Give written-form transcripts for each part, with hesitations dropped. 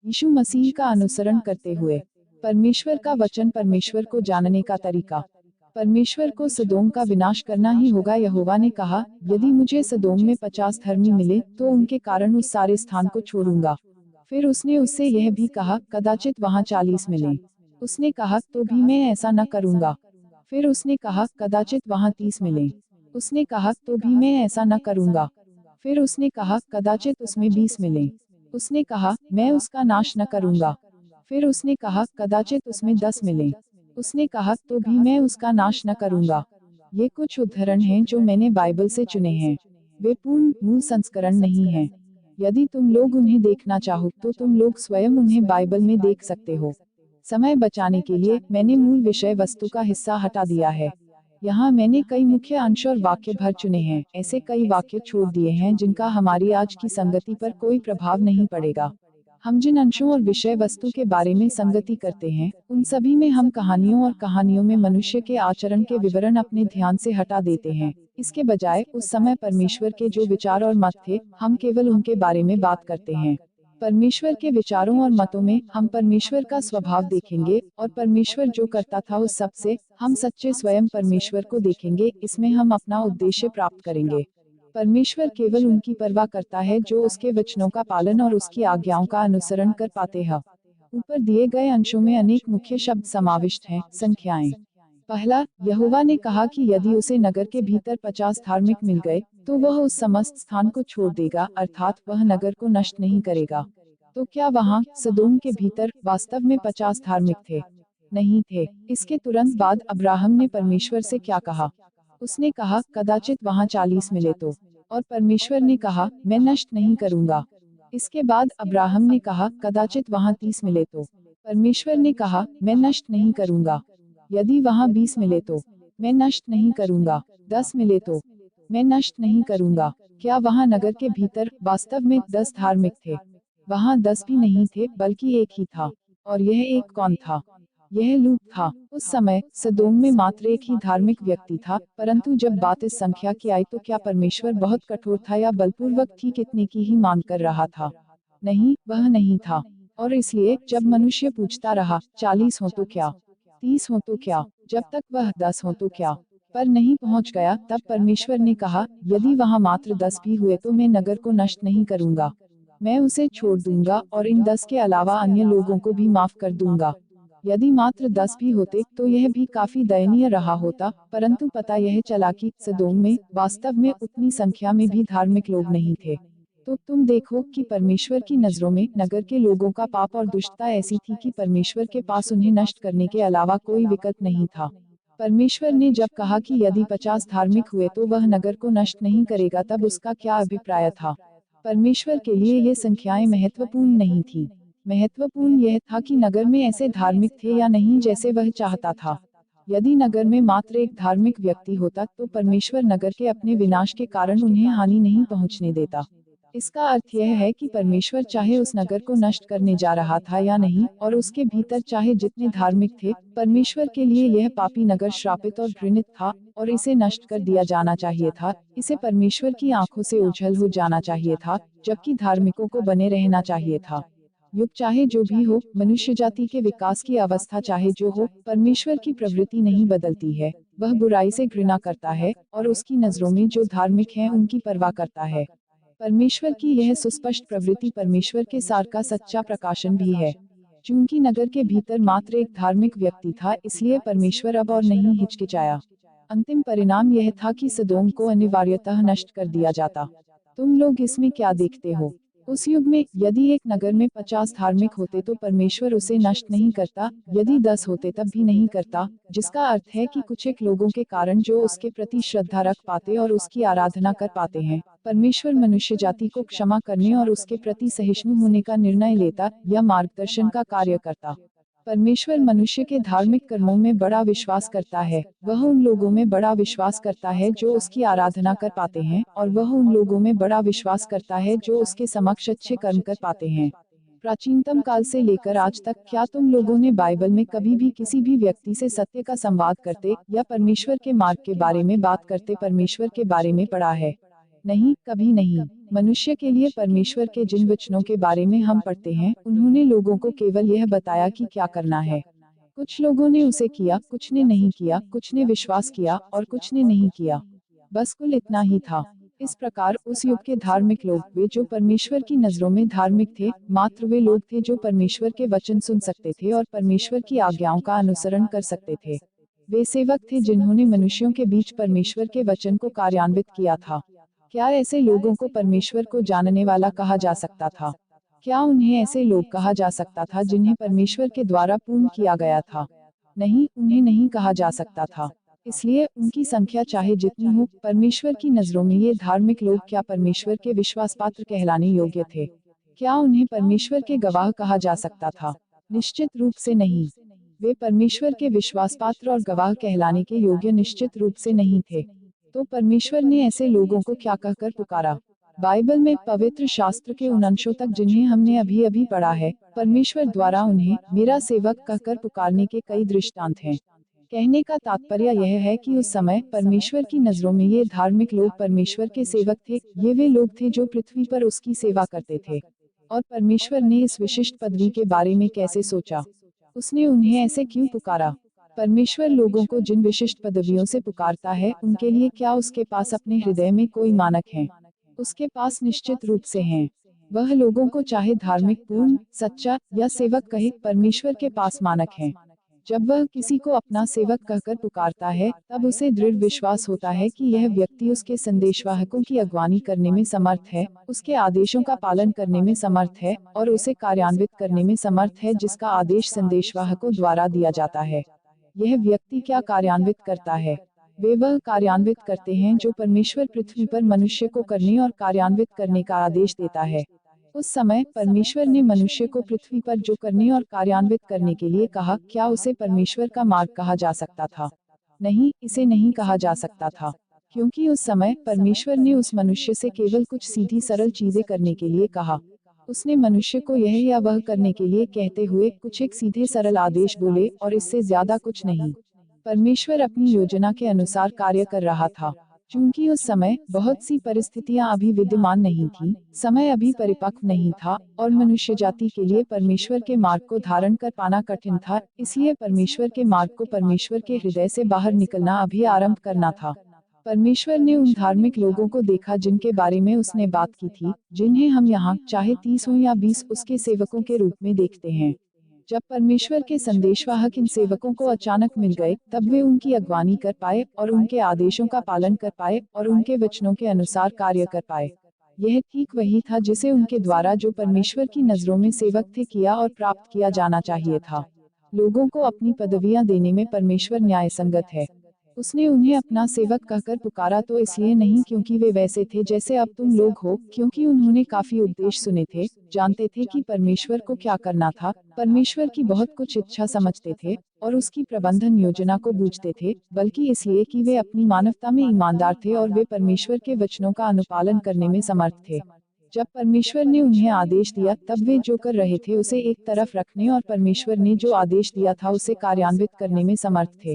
यीशु मसीह का अनुसरण करते हुए परमेश्वर का वचन, परमेश्वर को जानने का तरीका। परमेश्वर को सदोम का विनाश करना ही होगा। यहोवा ने कहा, यदि मुझे सदोम में 50 धर्मी मिले तो उनके कारण उस सारे स्थान को छोड़ूंगा। फिर उसने उससे यह भी कहा, कदाचित वहां 40 मिले। उसने कहा, तो भी मैं ऐसा न करूंगा। फिर उसने कहा, कदाचित वहां 30 मिले। उसने कहा, तो भी मैं ऐसा न करूंगा। फिर उसने कहा, कदाचित उसमें 20 मिले। उसने कहा, मैं उसका नाश न करूंगा। फिर उसने कहा, कदाचित उसमें 10 मिले। उसने कहा, तो भी मैं उसका नाश न करूंगा। ये कुछ उदाहरण हैं जो मैंने बाइबल से चुने हैं। वे पूर्ण मूल संस्करण नहीं हैं। यदि तुम लोग उन्हें देखना चाहो तो तुम लोग स्वयं उन्हें बाइबल में देख सकते हो। समय बचाने के लिए मैंने मूल विषय वस्तु का हिस्सा हटा दिया है। यहाँ मैंने कई मुख्य अंश और वाक्य भर चुने हैं। ऐसे कई वाक्य छोड़ दिए हैं जिनका हमारी आज की संगति पर कोई प्रभाव नहीं पड़ेगा। हम जिन अंशों और विषय वस्तु के बारे में संगति करते हैं, उन सभी में हम कहानियों और कहानियों में मनुष्य के आचरण के विवरण अपने ध्यान से हटा देते हैं। इसके बजाय उस समय परमेश्वर के जो विचार और मत थे, हम केवल उनके बारे में बात करते हैं। परमेश्वर के विचारों और मतों में हम परमेश्वर का स्वभाव देखेंगे, और परमेश्वर जो करता था उस सब से हम सच्चे स्वयं परमेश्वर को देखेंगे। इसमें हम अपना उद्देश्य प्राप्त करेंगे। परमेश्वर केवल उनकी परवाह करता है जो उसके वचनों का पालन और उसकी आज्ञाओं का अनुसरण कर पाते हैं। ऊपर दिए गए अंशों में अनेक मुख्य शब्द समाविष्ट हैं। संख्याएं। पहला, यहोवा ने कहा कि यदि उसे नगर के भीतर 50 धार्मिक मिल गए, तो वह उस समस्त स्थान को छोड़ देगा, अर्थात वह नगर को नष्ट नहीं करेगा। तो क्या वहां सदोम के भीतर वास्तव में 50 धार्मिक थे? नहीं थे। इसके तुरंत बाद अब्राहम ने परमेश्वर से क्या कहा? उसने कहा, कदाचित वहां 40 मिले तो। और परमेश्वर ने कहा, मैं नष्ट नहीं करूंगा। इसके बाद अब्राहम ने कहा, कदाचित वहां 30 मिले तो। परमेश्वर ने कहा, मैं नष्ट नहीं करूंगा। यदि वहां 20 मिले तो मैं नष्ट नहीं करूंगा। 10 मिले तो मैं नष्ट नहीं करूंगा। क्या वहां नगर के भीतर वास्तव में 10 धार्मिक थे? वहां 10 भी नहीं थे, बल्कि एक ही था। और यह एक कौन था? यह लूत था। उस समय सदोम में मात्र एक ही धार्मिक व्यक्ति था, परंतु जब बात इस संख्या की आई तो क्या परमेश्वर बहुत कठोर था या बलपूर्वक ठीक इतने की ही मांग कर रहा था? नहीं, वह नहीं था। और इसलिए जब मनुष्य पूछता रहा, 40 हो तो क्या, 30 हो तो क्या, जब तक वह 10 हो तो क्या, पर नहीं पहुंच गया, तब परमेश्वर ने कहा, यदि वहां मात्र 10 भी हुए तो मैं नगर को नष्ट नहीं करूंगा। मैं उसे छोड़ दूंगा और इन 10 के अलावा अन्य लोगों को भी माफ कर दूंगा। यदि मात्र 10 भी होते तो यह भी काफी दयनीय रहा होता, परंतु पता यह चला कि सदोम में वास्तव में उतनी संख्या में भी धार्मिक लोग नहीं थे। तो तुम देखो कि परमेश्वर की नजरों में नगर के लोगों का पाप और दुष्टता ऐसी थी कि परमेश्वर के पास उन्हें नष्ट करने के अलावा कोई विकल्प नहीं था। परमेश्वर ने जब कहा कि यदि 50 धार्मिक हुए तो वह नगर को नष्ट नहीं करेगा, तब उसका क्या अभिप्राय था? परमेश्वर के लिए ये संख्याएं महत्वपूर्ण नहीं थी। महत्वपूर्ण यह था कि नगर में ऐसे धार्मिक थे या नहीं जैसे वह चाहता था। यदि नगर में मात्र एक धार्मिक व्यक्ति होता तो परमेश्वर नगर के अपने विनाश के कारण उन्हें हानि नहीं पहुंचने देता। इसका अर्थ यह है कि परमेश्वर चाहे उस नगर को नष्ट करने जा रहा था या नहीं, और उसके भीतर चाहे जितने धार्मिक थे, परमेश्वर के लिए यह पापी नगर श्रापित और घृणित था, और इसे नष्ट कर दिया जाना चाहिए था। इसे परमेश्वर की आंखों से ओझल हो जाना चाहिए था, जबकि धार्मिकों को बने रहना चाहिए था। युग चाहे जो भी हो, मनुष्य जाति के विकास की अवस्था चाहे जो हो, परमेश्वर की प्रवृत्ति नहीं बदलती है। वह बुराई से घृणा करता है, और उसकी नजरों में जो धार्मिक हैं उनकी परवाह करता है। परमेश्वर की यह सुस्पष्ट प्रवृत्ति परमेश्वर के सार का सच्चा प्रकाशन भी है। चूंकि नगर के भीतर मात्र एक धार्मिक व्यक्ति था, इसलिए परमेश्वर अब और नहीं हिचकिचाया। अंतिम परिणाम यह था कि सदोम को अनिवार्यतः नष्ट कर दिया जाता। तुम लोग इसमें क्या देखते हो? उस युग में यदि एक नगर में 50 धार्मिक होते तो परमेश्वर उसे नष्ट नहीं करता, यदि 10 होते तब भी नहीं करता, जिसका अर्थ है कि कुछ एक लोगों के कारण जो उसके प्रति श्रद्धा रख पाते और उसकी आराधना कर पाते हैं, परमेश्वर मनुष्य जाति को क्षमा करने और उसके प्रति सहिष्णु होने का निर्णय लेता या मार्गदर्शन का कार्य करता। परमेश्वर मनुष्य के धार्मिक कर्मों में बड़ा विश्वास करता है। वह उन लोगों में बड़ा विश्वास करता है जो उसकी आराधना कर पाते हैं, और वह उन लोगों में बड़ा विश्वास करता है जो उसके समक्ष अच्छे कर्म कर पाते हैं। प्राचीनतम काल से लेकर आज तक क्या तुम लोगों ने बाइबल में कभी भी किसी भी व्यक्ति से सत्य का संवाद करते या परमेश्वर के मार्ग के बारे में बात करते परमेश्वर के बारे में पढ़ा है? नहीं, कभी नहीं। मनुष्य के लिए परमेश्वर के जिन वचनों के बारे में हम पढ़ते हैं, उन्होंने लोगों को केवल यह बताया कि क्या करना है। कुछ लोगों ने उसे किया, कुछ ने नहीं किया, कुछ ने विश्वास किया और कुछ ने नहीं किया। बस कुल इतना ही था। इस प्रकार उस युग के धार्मिक लोग, वे जो परमेश्वर की नजरों में धार्मिक थे, मात्र वे लोग थे जो परमेश्वर के वचन सुन सकते थे और परमेश्वर की आज्ञाओं का अनुसरण कर सकते थे। वे सेवक थे जिन्होंने मनुष्यों के बीच परमेश्वर के वचन को कार्यान्वित किया था। क्या ऐसे लोगों को परमेश्वर को जानने वाला कहा जा सकता था? क्या उन्हें ऐसे लोग कहा जा सकता था जिन्हें परमेश्वर के द्वारा पूर्ण किया गया था? नहीं, उन्हें नहीं कहा जा सकता था। इसलिए उनकी संख्या चाहे जितनी हो, परमेश्वर की नजरों में ये धार्मिक लोग क्या परमेश्वर के विश्वास पात्र कहलाने योग्य थे? क्या उन्हें परमेश्वर के गवाह कहा जा सकता था? निश्चित रूप से नहीं। वे परमेश्वर के विश्वास पात्र और गवाह कहलाने के योग्य निश्चित रूप से नहीं थे। तो परमेश्वर ने ऐसे लोगों को क्या कहकर पुकारा? बाइबल में पवित्र शास्त्र के उन अंशों तक जिन्हें हमने अभी अभी पढ़ा है, परमेश्वर द्वारा उन्हें मेरा सेवक कहकर पुकारने के कई दृष्टांत हैं। कहने का तात्पर्य यह है कि उस समय परमेश्वर की नजरों में ये धार्मिक लोग परमेश्वर के सेवक थे। ये वे लोग थे जो पृथ्वी पर उसकी सेवा करते थे। और परमेश्वर ने इस विशिष्ट पदवी के बारे में कैसे सोचा? उसने उन्हें ऐसे क्यों पुकारा? परमेश्वर लोगों को जिन विशिष्ट पदवियों से पुकारता है, उनके लिए क्या उसके पास अपने हृदय में कोई मानक है? उसके पास निश्चित रूप से हैं। वह लोगों को चाहे धार्मिक, पूर्ण, सच्चा या सेवक कहे, परमेश्वर के पास मानक हैं। जब वह किसी को अपना सेवक कहकर पुकारता है, तब उसे दृढ़ विश्वास होता है कि यह व्यक्ति उसके संदेशवाहकों की अगवानी करने में समर्थ है, उसके आदेशों का पालन करने में समर्थ है और उसे कार्यान्वित करने में समर्थ है जिसका आदेश संदेशवाहकों द्वारा दिया जाता है। यह व्यक्ति क्या कार्यान्वित करता है? वे वह कार्यान्वित करते हैं जो परमेश्वर पृथ्वी पर मनुष्य को करने और कार्यान्वित करने का आदेश देता है। उस समय परमेश्वर ने मनुष्य को पृथ्वी पर जो करने और कार्यान्वित करने के लिए कहा, क्या उसे परमेश्वर का मार्ग कहा जा सकता था? नहीं, इसे नहीं कहा जा सकता था। क्योंकि उस समय परमेश्वर ने उस मनुष्य से केवल कुछ सीधी सरल चीजें करने के लिए कहा। उसने मनुष्य को यह या वह करने के लिए कहते हुए कुछ एक सीधे सरल आदेश बोले और इससे ज्यादा कुछ नहीं। परमेश्वर अपनी योजना के अनुसार कार्य कर रहा था। चूंकि उस समय बहुत सी परिस्थितियां अभी विद्यमान नहीं थी, समय अभी परिपक्व नहीं था और मनुष्य जाति के लिए परमेश्वर के मार्ग को धारण कर पाना कठिन था, इसलिए परमेश्वर के मार्ग को परमेश्वर के हृदय से बाहर निकलना अभी आरंभ करना था। परमेश्वर ने उन धार्मिक लोगों को देखा जिनके बारे में उसने बात की थी, जिन्हें हम यहाँ चाहे 30 हो या 20 उसके सेवकों के रूप में देखते हैं। जब परमेश्वर के संदेशवाहक इन सेवकों को अचानक मिल गए, तब वे उनकी अगवानी कर पाए और उनके आदेशों का पालन कर पाए और उनके वचनों के अनुसार कार्य कर पाए। यह ठीक वही था जिसे उनके द्वारा जो परमेश्वर की नजरों में सेवक थे किया और प्राप्त किया जाना चाहिए था। लोगों को अपनी पदवियां देने में परमेश्वर न्याय संगत है। उसने उन्हें अपना सेवक कहकर पुकारा तो इसलिए नहीं क्योंकि वे वैसे थे जैसे अब तुम लोग हो, क्योंकि उन्होंने काफी उपदेश सुने थे, जानते थे कि परमेश्वर को क्या करना था, परमेश्वर की बहुत कुछ इच्छा समझते थे और उसकी प्रबंधन योजना को बूझते थे, बल्कि इसलिए कि वे अपनी मानवता में ईमानदार थे और वे परमेश्वर के वचनों का अनुपालन करने में समर्थ थे। जब परमेश्वर ने उन्हें आदेश दिया, तब वे जो कर रहे थे उसे एक तरफ रखने और परमेश्वर ने जो आदेश दिया था उसे कार्यान्वित करने में समर्थ थे।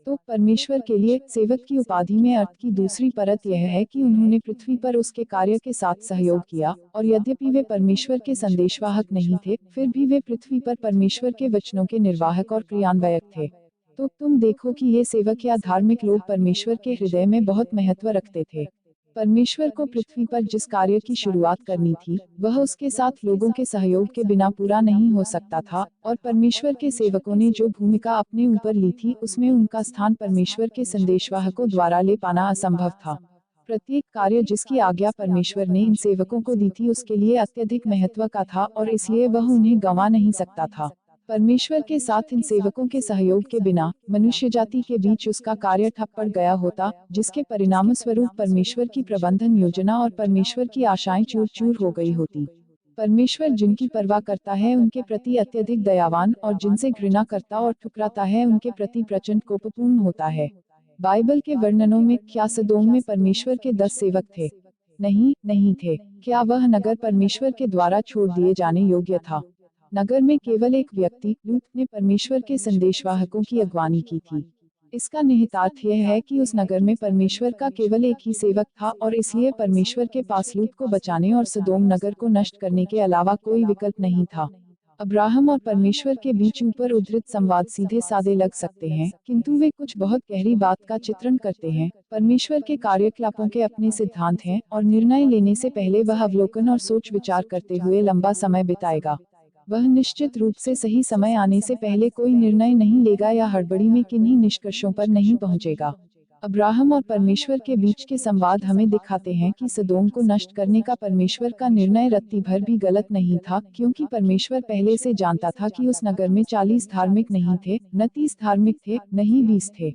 तो परमेश्वर के लिए सेवक की उपाधि में अर्थ की दूसरी परत यह है कि उन्होंने पृथ्वी पर उसके कार्य के साथ सहयोग किया, और यद्यपि वे परमेश्वर के संदेशवाहक नहीं थे, फिर भी वे पृथ्वी पर परमेश्वर के वचनों के निर्वाहक और क्रियान्वयक थे। तो तुम देखो कि ये सेवक या धार्मिक लोग परमेश्वर के हृदय में बहुत महत्व रखते थे। परमेश्वर को पृथ्वी पर जिस कार्य की शुरुआत करनी थी, वह उसके साथ लोगों के सहयोग के बिना पूरा नहीं हो सकता था, और परमेश्वर के सेवकों ने जो भूमिका अपने ऊपर ली थी उसमें उनका स्थान परमेश्वर के संदेशवाहकों द्वारा ले पाना असंभव था। प्रत्येक कार्य जिसकी आज्ञा परमेश्वर ने इन सेवकों को दी थी उसके लिए अत्यधिक महत्व का था और इसलिए वह उन्हें गंवा नहीं सकता था। परमेश्वर के साथ इन सेवकों के सहयोग के बिना मनुष्य जाति के बीच उसका कार्य ठप पड़ गया होता, जिसके परिणामस्वरूप परमेश्वर की प्रबंधन योजना और परमेश्वर की आशाएं चूर चूर हो गई होती। परमेश्वर जिनकी परवाह करता है उनके प्रति अत्यधिक दयावान और जिनसे घृणा करता और ठुकराता है उनके प्रति प्रचंड कोपपूर्ण होता है। बाइबल के वर्णनों में क्या सदोम में परमेश्वर के 10 सेवक थे? नहीं, नहीं थे। क्या वह नगर परमेश्वर के द्वारा छोड़ दिए जाने योग्य था? नगर में केवल एक व्यक्ति लूत ने परमेश्वर के संदेशवाहकों की अगवानी की थी। इसका निहितार्थ यह है कि उस नगर में परमेश्वर का केवल एक ही सेवक था और इसलिए परमेश्वर के पास लूत को बचाने और सदोम नगर को नष्ट करने के अलावा कोई विकल्प नहीं था। अब्राहम और परमेश्वर के बीच ऊपर उद्धृत संवाद सीधे साधे लग सकते हैं, किंतु वे कुछ बहुत गहरी बात का चित्रण करते हैं। परमेश्वर के कार्यकलापों के अपने सिद्धांत हैं और निर्णय लेने से पहले वह अवलोकन और सोच विचार करते हुए लंबा समय बिताएगा। वह निश्चित रूप से सही समय आने से पहले कोई निर्णय नहीं लेगा या हड़बड़ी में किन्हीं निष्कर्षों पर नहीं पहुंचेगा। अब्राहम और परमेश्वर के बीच के संवाद हमें दिखाते हैं कि सदोम को नष्ट करने का परमेश्वर का निर्णय रत्ती भर भी गलत नहीं था, क्योंकि परमेश्वर पहले से जानता था कि उस नगर में 40 धार्मिक नहीं थे, न 30 धार्मिक थे, न ही 20 थे,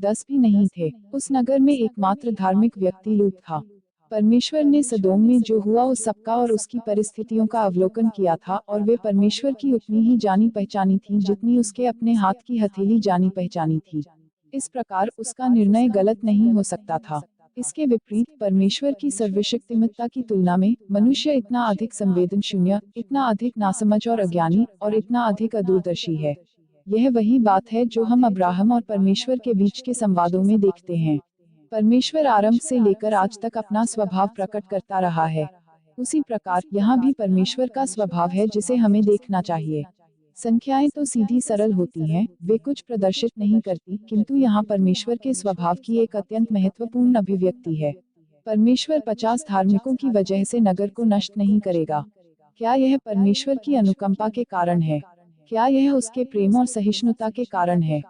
10 भी नहीं थे। उस नगर में एकमात्र धार्मिक व्यक्ति लूत था। परमेश्वर ने सदोम में जो हुआ उस सबका और उसकी परिस्थितियों का अवलोकन किया था और वे परमेश्वर की उतनी ही जानी पहचानी थीं जितनी उसके अपने हाथ की हथेली जानी पहचानी थी। इस प्रकार उसका निर्णय गलत नहीं हो सकता था। इसके विपरीत परमेश्वर की सर्वशक्तिमत्ता की तुलना में मनुष्य इतना अधिक संवेदनशून्य, इतना अधिक नासमझ और अज्ञानी और इतना अधिक अदूरदर्शी है। यह वही बात है जो हम अब्राहम और परमेश्वर के बीच के संवादों में देखते हैं। परमेश्वर आरंभ से लेकर आज तक अपना स्वभाव प्रकट करता रहा है। उसी प्रकार यहाँ भी परमेश्वर का स्वभाव है जिसे हमें देखना चाहिए। संख्याएं तो सीधी सरल होती हैं, वे कुछ प्रदर्शित नहीं करती, किंतु यहाँ परमेश्वर के स्वभाव की एक अत्यंत महत्वपूर्ण अभिव्यक्ति है। परमेश्वर 50 धार्मिकों की वजह से नगर को नष्ट नहीं करेगा। क्या यह परमेश्वर की अनुकंपा के कारण है? क्या यह उसके प्रेम और सहिष्णुता के कारण है?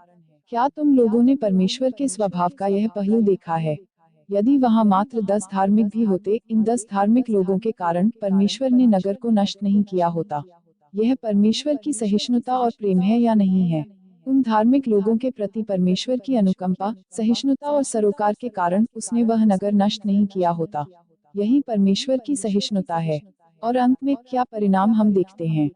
क्या तुम लोगों ने परमेश्वर के स्वभाव का यह पहलू देखा है? यदि वहाँ मात्र 10 धार्मिक भी होते, इन 10 धार्मिक लोगों के कारण परमेश्वर ने नगर को नष्ट नहीं किया होता। यह परमेश्वर की सहिष्णुता और प्रेम है या नहीं है? उन धार्मिक लोगों के प्रति परमेश्वर की अनुकंपा, सहिष्णुता और सरोकार के कारण उसने वह नगर नष्ट नहीं किया होता। यही परमेश्वर की सहिष्णुता है। और अंत में क्या परिणाम हम देखते हैं?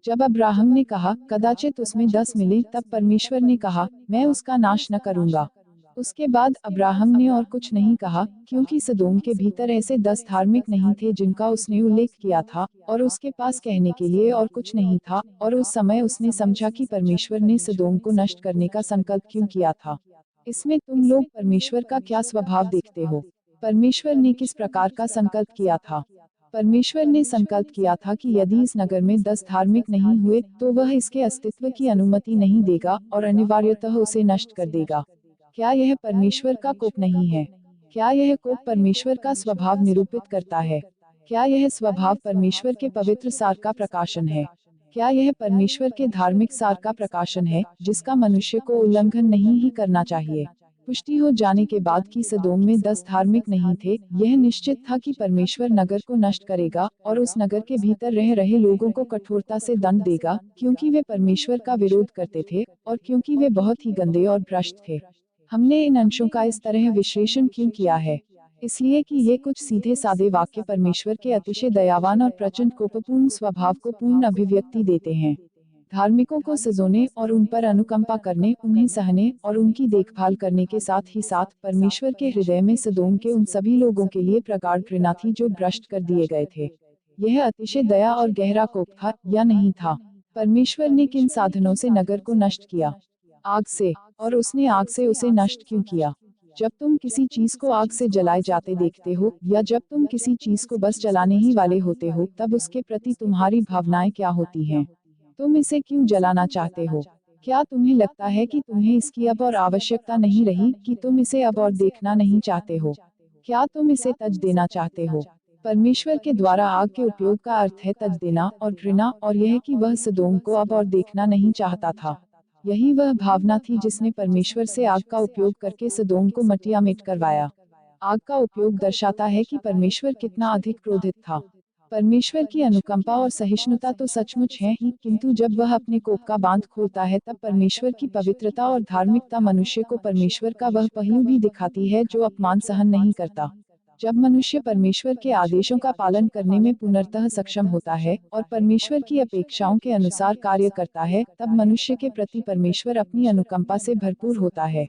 जब अब्राहम ने कहा, कदाचित उसमें 10 मिले, तब परमेश्वर ने कहा, मैं उसका नाश न करूंगा। उसके बाद अब्राहम ने और कुछ नहीं कहा, क्योंकि सदोम के भीतर ऐसे 10 धार्मिक नहीं थे जिनका उसने उल्लेख किया था, और उसके पास कहने के लिए और कुछ नहीं था, और उस समय उसने समझा कि परमेश्वर ने सदोम को नष्ट करने का संकल्प क्यों किया था। इसमें तुम लोग परमेश्वर का क्या स्वभाव देखते हो? परमेश्वर ने किस प्रकार का संकल्प किया था? परमेश्वर ने संकल्प किया था कि यदि इस नगर में 10 धार्मिक नहीं हुए, तो वह इसके अस्तित्व की अनुमति नहीं देगा और अनिवार्यतः उसे नष्ट कर देगा। क्या यह परमेश्वर का कोप नहीं है? क्या यह कोप परमेश्वर का स्वभाव निरूपित करता है? क्या यह स्वभाव परमेश्वर के पवित्र सार का प्रकाशन है? क्या यह परमेश्वर के धार्मिक सार का प्रकाशन है, जिसका मनुष्य को उल्लंघन नहीं ही करना चाहिए? पुष्टि हो जाने के बाद कि सदोम में 10 धार्मिक नहीं थे, यह निश्चित था कि परमेश्वर नगर को नष्ट करेगा और उस नगर के भीतर रह रहे लोगों को कठोरता से दंड देगा, क्योंकि वे परमेश्वर का विरोध करते थे और क्योंकि वे बहुत ही गंदे और भ्रष्ट थे। हमने इन अंशों का इस तरह विश्लेषण क्यों किया है? इसलिए कि ये कुछ सीधे सादे वाक्य परमेश्वर के अतिशय दयावान और प्रचंड कोपपूर्ण स्वभाव को पूर्ण अभिव्यक्ति देते हैं। धार्मिकों को सजोने और उन पर अनुकंपा करने, उन्हें सहने और उनकी देखभाल करने के साथ ही साथ परमेश्वर के हृदय में सदोम के उन सभी लोगों के लिए प्रगाढ़ घृणा थी जो भ्रष्ट कर दिए गए थे। यह अतिशय दया और गहरा कोप था या नहीं था? परमेश्वर ने किन साधनों से नगर को नष्ट किया? आग से। और उसने आग से उसे नष्ट क्यों किया? जब तुम किसी चीज को आग से जलाए जाते देखते हो, या जब तुम किसी चीज को बस जलाने ही वाले होते हो, तब उसके प्रति तुम्हारी भावनाएं क्या होती हैं? तुम इसे क्यों जलाना चाहते हो? क्या तुम्हें लगता है कि तुम्हें इसकी अब और आवश्यकता नहीं रही, कि तुम इसे अब और देखना नहीं चाहते हो? क्या तुम इसे तज देना चाहते हो? परमेश्वर के द्वारा आग के उपयोग का अर्थ है तज देना और घृणा, और यह कि वह सदोम को अब और देखना नहीं चाहता था। यही वह भावना थी जिसने परमेश्वर से आग का उपयोग करके सदोम को मटिया-मेट करवाया। आग का उपयोग दर्शाता है कि परमेश्वर कितना अधिक क्रोधित था। परमेश्वर की अनुकंपा और सहिष्णुता तो सचमुच है ही, किंतु जब वह अपने कोप का बांध खोलता है तब परमेश्वर की पवित्रता और धार्मिकता मनुष्य को परमेश्वर का वह पहलू भी दिखाती है जो अपमान सहन नहीं करता। जब मनुष्य परमेश्वर के आदेशों का पालन करने में पूर्णतः सक्षम होता है और परमेश्वर की अपेक्षाओं के अनुसार कार्य करता है, तब मनुष्य के प्रति परमेश्वर अपनी अनुकंपा से भरपूर होता है।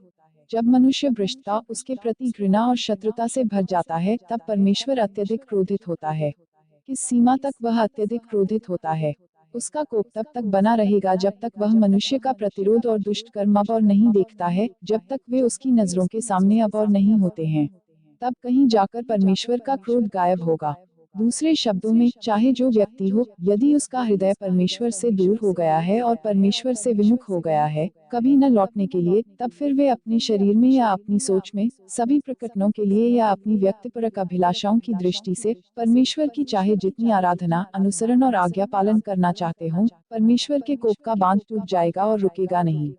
जब मनुष्य भ्रष्टता, उसके प्रति घृणा और शत्रुता से भर जाता है, तब परमेश्वर अत्यधिक क्रोधित होता है। किस सीमा तक वह अत्यधिक क्रोधित होता है? उसका कोप तब तक बना रहेगा जब तक वह मनुष्य का प्रतिरोध और दुष्ट कर्म अब और नहीं देखता है, जब तक वे उसकी नजरों के सामने अब और नहीं होते हैं। तब कहीं जाकर परमेश्वर का क्रोध गायब होगा। दूसरे शब्दों में, चाहे जो व्यक्ति हो, यदि उसका हृदय परमेश्वर से दूर हो गया है और परमेश्वर से विमुख हो गया है, कभी न लौटने के लिए, तब फिर वे अपने शरीर में या अपनी सोच में, सभी प्रकटनों के लिए या अपनी व्यक्तिपरक अभिलाषाओं की दृष्टि से, परमेश्वर की चाहे जितनी आराधना, अनुसरण और आज्ञा पालन करना चाहते हों, परमेश्वर के कोप का बांध टूट जाएगा और रुकेगा नहीं।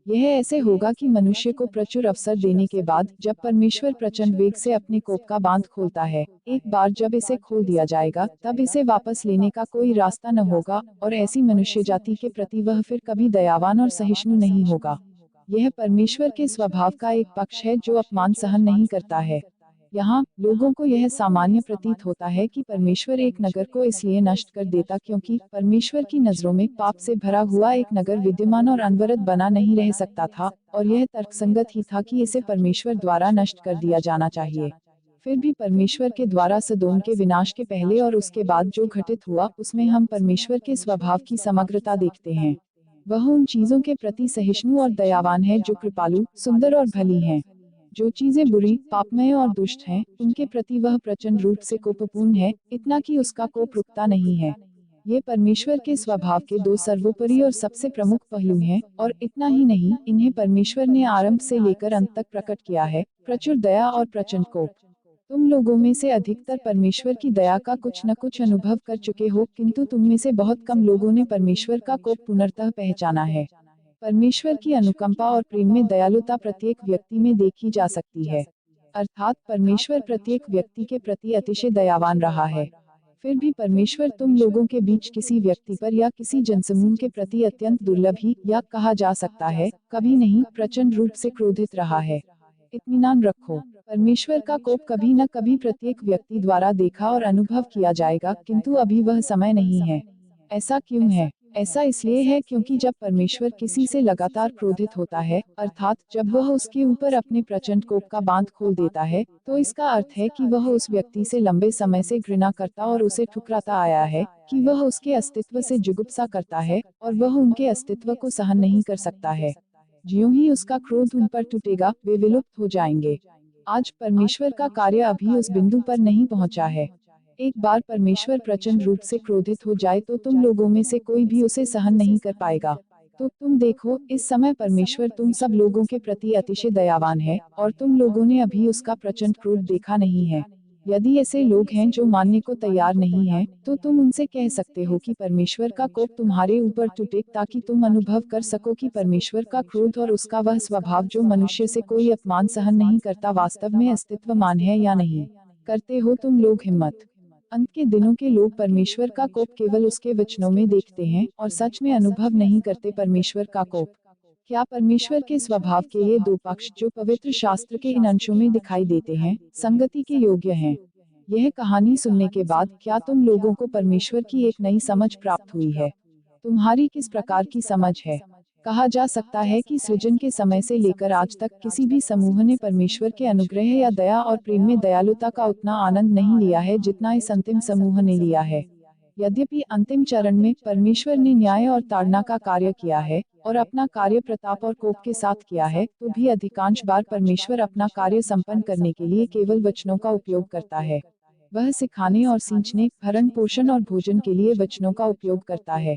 यह ऐसे होगा कि मनुष्य को प्रचुर अवसर देने के बाद, जब परमेश्वर प्रचंड वेग से अपने कोप का बांध खोलता है, एक बार जब इसे खोल दिया जाएगा, तब इसे वापस लेने का कोई रास्ता न होगा, और ऐसी मनुष्य जाति के प्रति वह फिर कभी दयावान और सहिष्णु नहीं होगा। यह परमेश्वर के स्वभाव का एक पक्ष है जो अपमान सहन नहीं करता है। यहाँ लोगों को यह सामान्य प्रतीत होता है कि परमेश्वर एक नगर को इसलिए नष्ट कर देता क्योंकि परमेश्वर की नजरों में पाप से भरा हुआ एक नगर विद्यमान और अनवरत बना नहीं रह सकता था, और यह तर्कसंगत ही था कि इसे परमेश्वर द्वारा नष्ट कर दिया जाना चाहिए। फिर भी परमेश्वर के द्वारा सदोम के विनाश के पहले और उसके बाद जो घटित हुआ, उसमें हम परमेश्वर के स्वभाव की समग्रता देखते हैं। वह उन चीजों के प्रति सहिष्णु और दयावान है जो कृपालु, सुंदर और भली हैं। जो चीजें बुरी, पापमय और दुष्ट हैं, उनके प्रति वह प्रचंड रूप से कोपपूर्ण है, इतना कि उसका कोप रुकता नहीं है। ये परमेश्वर के स्वभाव के दो सर्वोपरि और सबसे प्रमुख पहलू हैं, और इतना ही नहीं, इन्हें परमेश्वर ने आरंभ से लेकर अंत तक प्रकट किया है, प्रचुर दया और प्रचंड कोप। तुम लोगों में से अधिकतर परमेश्वर की दया का कुछ न कुछ अनुभव कर चुके हो, किंतु तुम में से बहुत कम लोगों ने परमेश्वर का कोप पुनर्तः पहचाना है। परमेश्वर की अनुकंपा और प्रेम में दयालुता प्रत्येक व्यक्ति में देखी जा सकती है। अर्थात परमेश्वर प्रत्येक व्यक्ति के प्रति अतिशय दयावान रहा है। फिर भी परमेश्वर तुम लोगों के बीच किसी व्यक्ति पर या किसी जनसमूह के प्रति अत्यंत दुर्लभ ही, या कहा जा सकता है, कभी नहीं प्रचंड रूप से क्रोधित रहा है। इत्मीनान रखो, परमेश्वर का कोप कभी न कभी प्रत्येक व्यक्ति द्वारा देखा और अनुभव किया जाएगा, किंतु अभी वह समय नहीं है। ऐसा क्यों है? ऐसा इसलिए है क्योंकि जब परमेश्वर किसी से लगातार क्रोधित होता है, अर्थात जब वह उसके ऊपर अपने प्रचंड कोप का बांध खोल देता है, तो इसका अर्थ है कि वह उस व्यक्ति से लंबे समय से घृणा करता और उसे ठुकराता आया है, कि वह उसके अस्तित्व से जुगुप्सा करता है, और वह उनके अस्तित्व को सहन नहीं कर सकता है। ज्यों ही उसका क्रोध उन पर टूटेगा, वे विलुप्त हो जाएंगे। आज परमेश्वर का कार्य अभी उस बिंदु पर नहीं पहुंचा है। एक बार परमेश्वर प्रचंड रूप से क्रोधित हो जाए तो तुम लोगों में से कोई भी उसे सहन नहीं कर पाएगा। तो तुम देखो, इस समय परमेश्वर तुम सब लोगों के प्रति अतिशय दयावान है, और तुम लोगों ने अभी उसका प्रचंड क्रोध देखा नहीं है। यदि ऐसे लोग हैं जो मानने को तैयार नहीं हैं, तो तुम उनसे कह सकते हो कि परमेश्वर का कोप तुम्हारे ऊपर टूटे, ताकि तुम अनुभव कर सको कि परमेश्वर का क्रोध और उसका वह स्वभाव जो मनुष्य से कोई अपमान सहन नहीं करता वास्तव में अस्तित्वमान है या नहीं। करते हो तुम लोग हिम्मत। अंत के दिनों के लोग परमेश्वर का कोप केवल उसके वचनों में देखते हैं, और सच में अनुभव नहीं करते परमेश्वर का कोप। क्या परमेश्वर के स्वभाव के ये दो पक्ष जो पवित्र शास्त्र के इन अंशों में दिखाई देते हैं, संगति के योग्य हैं? यह कहानी सुनने के बाद क्या तुम लोगों को परमेश्वर की एक नई समझ प्राप्त हुई है? तुम्हारी किस प्रकार की समझ है? कहा जा सकता है कि सृजन के समय से लेकर आज तक किसी भी समूह ने परमेश्वर के अनुग्रह या दया और प्रेम में दयालुता का उतना आनंद नहीं लिया है जितना इस अंतिम समूह ने लिया है। यद्यपि अंतिम चरण में परमेश्वर ने न्याय और ताड़ना का कार्य किया है, और अपना कार्य प्रताप और कोप के साथ किया है, तो भी अधिकांश बार परमेश्वर अपना कार्य संपन्न करने के लिए केवल वचनों का उपयोग करता है। वह सिखाने और सींचने, भरण पोषण और भोजन के लिए वचनों का उपयोग करता है।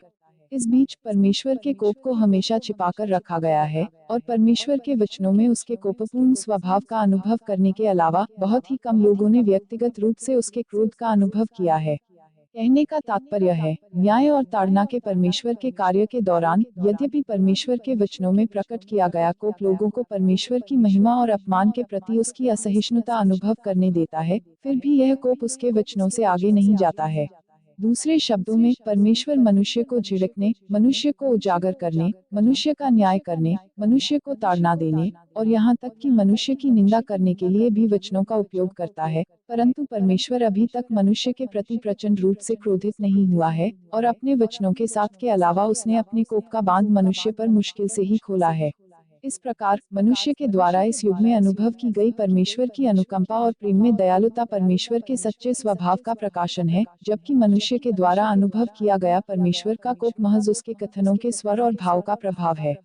इस बीच परमेश्वर के कोप को हमेशा छिपाकर रखा गया है, और परमेश्वर के वचनों में उसके कोपपूर्ण स्वभाव का अनुभव करने के अलावा बहुत ही कम लोगों ने व्यक्तिगत रूप से उसके क्रोध का अनुभव किया है। कहने का तात्पर्य है, न्याय और ताड़ना के परमेश्वर के कार्य के दौरान, यद्यपि परमेश्वर के वचनों में प्रकट किया गया कोप लोगों को परमेश्वर की महिमा और अपमान के प्रति उसकी असहिष्णुता अनुभव करने देता है, फिर भी यह कोप उसके वचनों से आगे नहीं जाता है। दूसरे शब्दों में, परमेश्वर मनुष्य को झिड़कने, मनुष्य को उजागर करने, मनुष्य का न्याय करने, मनुष्य को ताड़ना देने, और यहाँ तक कि मनुष्य की निंदा करने के लिए भी वचनों का उपयोग करता है, परंतु परमेश्वर अभी तक मनुष्य के प्रति प्रचंड रूप से क्रोधित नहीं हुआ है, और अपने वचनों के साथ के अलावा उसने अपने कोप का बांध मनुष्य पर मुश्किल से ही खोला है। इस प्रकार मनुष्य के द्वारा इस युग में अनुभव की गई परमेश्वर की अनुकंपा और प्रेम में दयालुता परमेश्वर के सच्चे स्वभाव का प्रकाशन है, जबकि मनुष्य के द्वारा अनुभव किया गया परमेश्वर का कोप महज उसके कथनों के स्वर और भाव का प्रभाव है।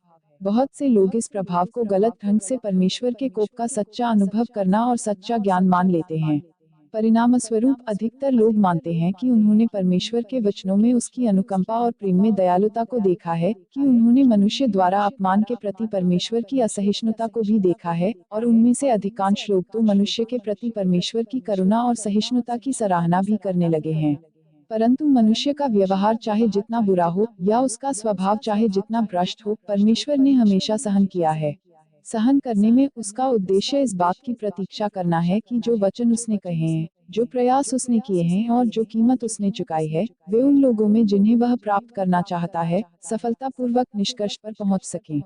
बहुत से लोग इस प्रभाव को गलत ढंग से परमेश्वर के कोप का सच्चा अनुभव करना और सच्चा ज्ञान मान लेते हैं। परिणामस्वरूप अधिकतर लोग मानते हैं कि उन्होंने परमेश्वर के वचनों में उसकी अनुकंपा और प्रेम में दयालुता को देखा है, कि उन्होंने मनुष्य द्वारा अपमान के प्रति परमेश्वर की असहिष्णुता को भी देखा है, और उनमें से अधिकांश लोग तो मनुष्य के प्रति परमेश्वर की करुणा और सहिष्णुता की सराहना भी करने लगे हैं। परंतु मनुष्य का व्यवहार चाहे जितना बुरा हो या उसका स्वभाव चाहे जितना भ्रष्ट हो, परमेश्वर ने हमेशा सहन किया है। सहन करने में उसका उद्देश्य इस बात की प्रतीक्षा करना है कि जो वचन उसने कहे हैं, जो प्रयास उसने किए हैं और जो कीमत उसने चुकाई है, वे उन लोगों में जिन्हें वह प्राप्त करना चाहता है, सफलतापूर्वक निष्कर्ष पर पहुंच सकें।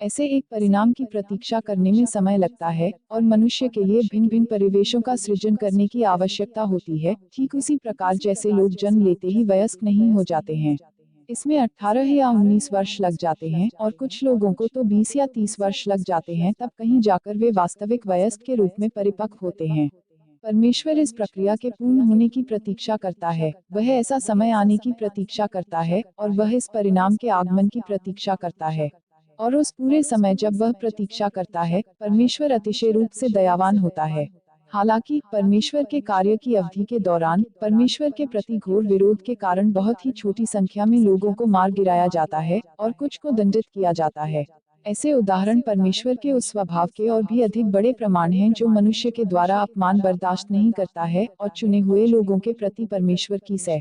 ऐसे एक परिणाम की प्रतीक्षा करने में समय लगता है और मनुष्य के लिए भिन्न भिन्न परिवेशों का सृजन करने की आवश्यकता होती है, ठीक उसी प्रकार जैसे लोग जन्म लेते ही वयस्क नहीं हो जाते हैं। इसमें 18 या 19 वर्ष लग जाते हैं और कुछ लोगों को तो 20 या 30 वर्ष लग जाते हैं, तब कहीं जाकर वे वास्तविक वयस्क के रूप में परिपक्व होते हैं। परमेश्वर इस प्रक्रिया के पूर्ण होने की प्रतीक्षा करता है, वह ऐसा समय आने की प्रतीक्षा करता है और वह इस परिणाम के आगमन की प्रतीक्षा करता है। और उस पूरे समय जब वह प्रतीक्षा करता है, परमेश्वर अतिशय रूप से दयावान होता है। हालांकि परमेश्वर के कार्य की अवधि के दौरान परमेश्वर के प्रति घोर विरोध के कारण बहुत ही छोटी संख्या में लोगों को मार गिराया जाता है और कुछ को दंडित किया जाता है। ऐसे उदाहरण परमेश्वर के उस स्वभाव के और भी अधिक बड़े प्रमाण हैं जो मनुष्य के द्वारा अपमान बर्दाश्त नहीं करता है और चुने हुए लोगों के प्रति परमेश्वर की सह